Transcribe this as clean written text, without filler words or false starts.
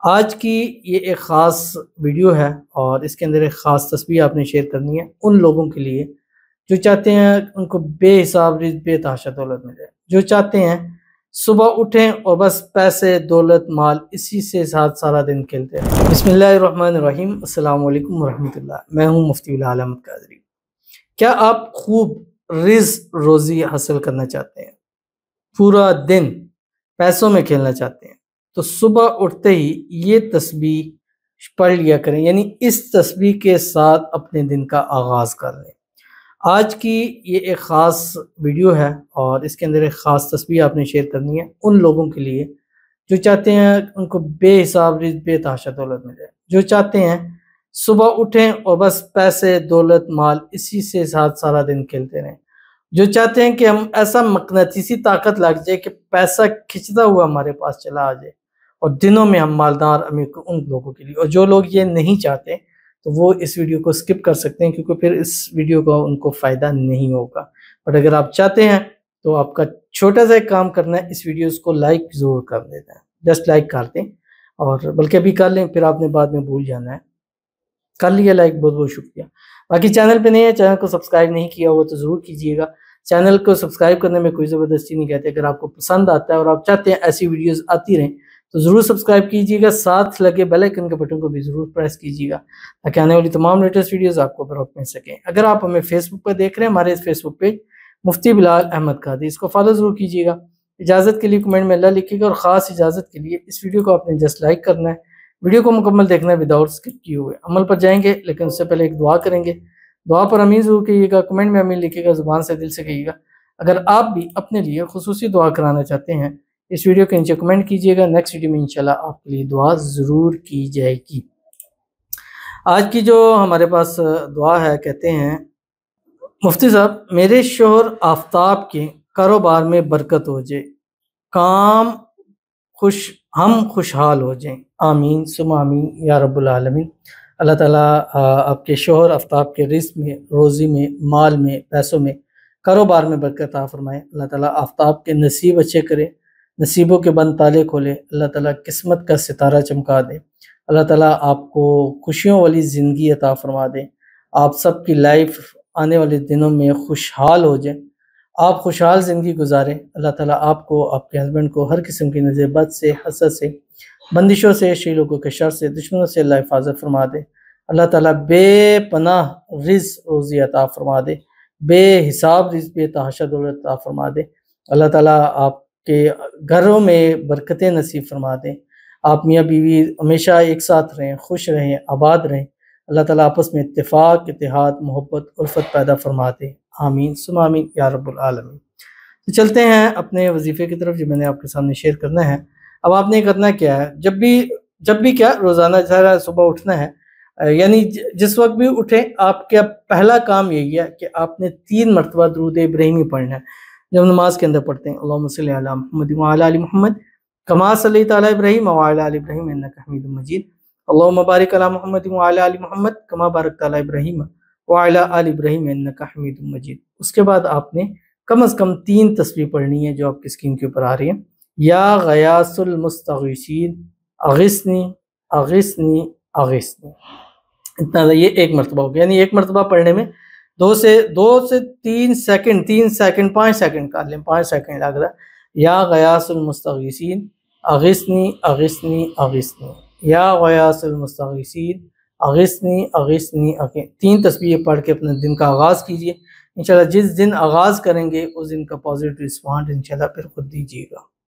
آج کی یہ ایک خاص ویڈیو ہے اور اس کے اندر ایک خاص تصویر آپ نے شیئر کرنی ہے ان لوگوں کے لیے جو چاہتے ہیں ان کو بے حساب رزق بے تحاشا دولت ملے، جو چاہتے ہیں صبح اٹھیں اور بس پیسے دولت مال اسی سے ساتھ سارا دن کھیلتے ہیں۔ بسم اللہ الرحمن الرحیم، السلام علیکم ورحمۃ اللہ۔ میں ہوں مفتی باللہ احمد قادری۔ کیا آپ خوب رزق روزی حاصل کرنا چاہتے ہیں، پورا دن پیسوں میں کھیلنا چاہتے ہیں، تو صبح اٹھتے ہی یہ تسبیح پڑھ لیا کریں، یعنی اس تسبیح کے ساتھ اپنے دن کا آغاز کر لیں۔ آج کی یہ ایک خاص ویڈیو ہے اور اس کے اندر ایک خاص تسبیح آپ نے شیئر کرنی ہے ان لوگوں کے لیے جو چاہتے ہیں ان کو بے حساب رزق بے تحاشا دولت ملے، جو چاہتے ہیں صبح اٹھیں اور بس پیسے دولت مال اسی سے ساتھ سارا دن کھیلتے رہیں، جو چاہتے ہیں کہ ہم ایسا مقناطیسی طاقت لگ جائے کہ پیسہ کھنچتا ہوا ہمارے پاس چلا آ جائے اور دنوں میں ہم مالدار امیر ان لوگوں کے لیے۔ اور جو لوگ یہ نہیں چاہتے تو وہ اس ویڈیو کو سکپ کر سکتے ہیں، کیونکہ پھر اس ویڈیو کا ان کو فائدہ نہیں ہوگا۔ بٹ اگر آپ چاہتے ہیں تو آپ کا چھوٹا سا ایک کام کرنا ہے، اس ویڈیوز کو لائک ضرور کر دینا ہے، جسٹ لائک کر دیں، اور بلکہ ابھی کر لیں، پھر آپ نے بعد میں بھول جانا ہے۔ کر لیا لائک، بہت بہت شکریہ۔ باقی چینل پہ نہیں ہے، چینل کو سبسکرائب نہیں کیا ہوا تو ضرور کیجیے گا۔ چینل کو سبسکرائب کرنے میں کوئی زبردستی نہیں کہتے، اگر آپ کو پسند آتا ہے اور آپ چاہتے ہیں ایسی ویڈیوز آتی رہیں تو ضرور سبسکرائب کیجیے گا، ساتھ لگے بیل آئیکن کے بٹن کو بھی ضرور پریس کیجیے گا تاکہ آنے والی تمام لیٹسٹ ویڈیوز آپ کو بروقت مل سکیں۔ اگر آپ ہمیں فیس بک پر دیکھ رہے ہیں، ہمارے فیس بک پیج مفتی بلال احمد قادری، اس کو فالو ضرور کیجیے گا۔ اجازت کے لیے کمنٹ میں اللہ لکھیے گا، اور خاص اجازت کے لیے اس ویڈیو کو آپ نے جسٹ لائک کرنا ہے، ویڈیو کو مکمل دیکھنا ہے وداؤٹ اسکپ کیے ہوئے۔ عمل پر جائیں گے لیکن اس سے پہلے ایک دعا کریں گے۔ دعا پر امین ضرور کہیے گا، کمنٹ میں امین لکھیے گا، زبان سے دل سے کہیے گا۔ اگر آپ بھی اپنے لیے خصوصی دعا کرانا چاہتے ہیں، اس ویڈیو کے نیچے کمنٹ کیجیے گا، نیکسٹ ویڈیو میں انشاءاللہ آپ کے لیے دعا ضرور کی جائے گی۔ آج کی جو ہمارے پاس دعا ہے، کہتے ہیں مفتی صاحب میرے شوہر آفتاب کے کاروبار میں برکت ہو جائے، کام ہم خوشحال ہو جائیں، آمین ثم آمین یا رب العالمین۔ اللہ تعالیٰ آپ کے شوہر آفتاب کے رزق میں، روزی میں، مال میں، پیسوں میں، کاروبار میں برکت عطا فرمائے۔ اللہ تعالیٰ آفتاب کے نصیب اچھے کرے، نصیبوں کے بند تالے کھولے، اللہ تعالیٰ قسمت کا ستارہ چمکا دے، اللہ تعالیٰ آپ کو خوشیوں والی زندگی عطا فرما دے، آپ سب کی لائف آنے والے دنوں میں خوشحال ہو جائے، آپ خوشحال زندگی گزاریں۔ اللہ تعالیٰ آپ کو، آپ کے ہسبینڈ کو ہر قسم کی نظر بد سے، حسد سے، بندشوں سے، شی لوگوں کے شر سے، دشمنوں سے اللہ حفاظت فرما دے۔ اللہ تعالیٰ بے پناہ رزق روزی عطا فرما دے، بے حساب رزق بے تحاشا دولت عطا فرما دے۔ اللہ تعالیٰ آپ کے گھروں میں برکتیں نصیب فرما دیں، آپ میاں بیوی ہمیشہ ایک ساتھ رہیں، خوش رہیں، آباد رہیں۔ اللہ تعالیٰ آپس میں اتفاق، اتحاد، محبت، الفت پیدا فرما دے، آمین ثم آمین یا رب العالمین۔ تو چلتے ہیں اپنے وظیفے کی طرف جو میں نے آپ کے سامنے شیئر کرنا ہے۔ اب آپ نے کرنا کیا ہے، جب بھی کیا روزانہ صبح اٹھنا ہے، یعنی جس وقت بھی اٹھیں آپ کا پہلا کام یہی ہے کہ آپ نے 3 مرتبہ درود ابراہیمی پڑھنا ہے، جب نماز کے اندر پڑھتے ہیں اللہم صلی علی محمد وعلی آل محمد کما صلیت علی ابراہیم وعلی آل ابراہیم انک حمید مجید، اللہم بارک علی محمد وعلی آل محمد کما بارکت علی ابراہیم وعلی آل ابراہیم انک حمید مجید۔ اس کے بعد آپ نے کم از کم 3 تسبیح پڑھنی ہے جو آپ کی اسکرین کے اوپر آ رہی ہیں۔ یا غیاث المستغیثین اغثنی اغثنی اغثنی، اتنا یہ 1 مرتبہ ہو گیا، یعنی 1 مرتبہ پڑھنے میں 2 سے 3 سیکنڈ 5 سیکنڈ کر لیں، 5 سیکنڈ لگ رہا ہے۔ یا غیاث المستغیثین اغثنی اغثنی اغثنی، یا غیاث المستغیثین اغثنی اغثنی اغثنی، 3 تسبیح پڑھ کے اپنے دن کا آغاز کیجئے۔ انشاءاللہ جس دن آغاز کریں گے اس دن کا پازیٹو رسپانس انشاءاللہ پھر خود دیجیے گا۔